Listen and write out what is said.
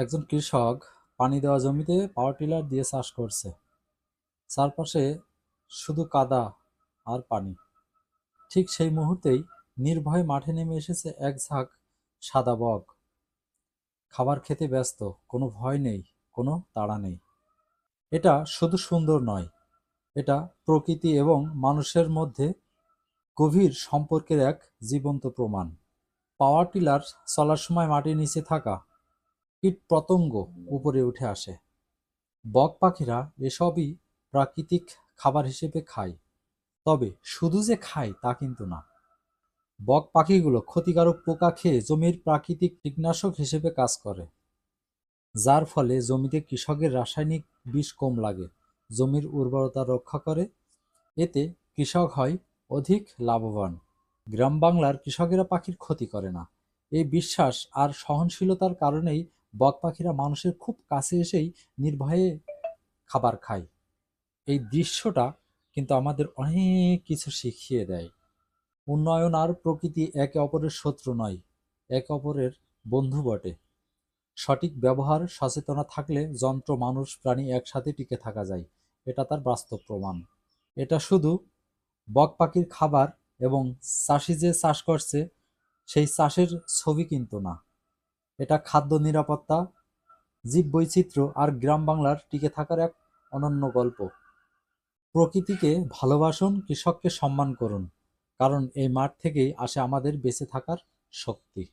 একজন কৃষক পানি দেওয়া জমিতে পাওয়ার টিলার দিয়ে চাষ করছে। চারপাশে শুধু কাদা আর পানি। ঠিক সেই মুহূর্তেই নির্ভয়ে মাঠে নেমে এসেছে এক ঝাঁক সাদা বক। খাবার খেতে ব্যস্ত, কোনো ভয় নেই, কোনো তাড়া নেই। এটা শুধু সুন্দর নয়, এটা প্রকৃতি এবং মানুষের মধ্যে গভীর সম্পর্কের এক জীবন্ত প্রমাণ। পাওয়ার টিলার চলার সময় মাটির নিচে থাকা কীট পতঙ্গ উপরে উঠে আসে। বক পাখিরা এসবই প্রাকৃতিক খাবার হিসেবে খায়। তবে শুধু যে খায় তা কিন্তু না। বক পাখিগুলো ক্ষতিকারক পোকা খেয়ে জমির প্রাকৃতিক কীটনাশক হিসেবে কাজ করে, যার ফলে জমিতে কৃষকের রাসায়নিক বিষ কম লাগে, জমির উর্বরতা রক্ষা করে। এতে কৃষক হয় অধিক লাভবান। গ্রাম বাংলার কৃষকেরা পাখির ক্ষতি করে না। এই বিশ্বাস আর সহনশীলতার কারণেই বক পাখিরা মানুষের খুব কাছে এসেই নির্ভয়ে খাবার খায়। এই দৃশ্যটা কিন্তু আমাদের অনেক কিছু শিখিয়ে দেয়। উন্নয়ন আর প্রকৃতি একে অপরের শত্রু নয়, একে অপরের বন্ধু বটে। সঠিক ব্যবহার সচেতনা থাকলে যন্ত্র মানুষ প্রাণী একসাথে টিকে থাকা যায়। এটা তার বাস্তব প্রমাণ। এটা শুধু বক পাখির খাবার এবং চাষি যে চাষ করছে সেই চাষের ছবি কিন্তু না। এটা খাদ্য নিরাপত্তা, জীববৈচিত্র্য আর গ্রাম বাংলার টিকে থাকার এক অনন্য গল্প। প্রকৃতিকে ভালোবাসুন, কৃষককে সম্মান করুন, কারণ এই মাঠ থেকেই আসে আমাদের বেঁচে থাকার শক্তি।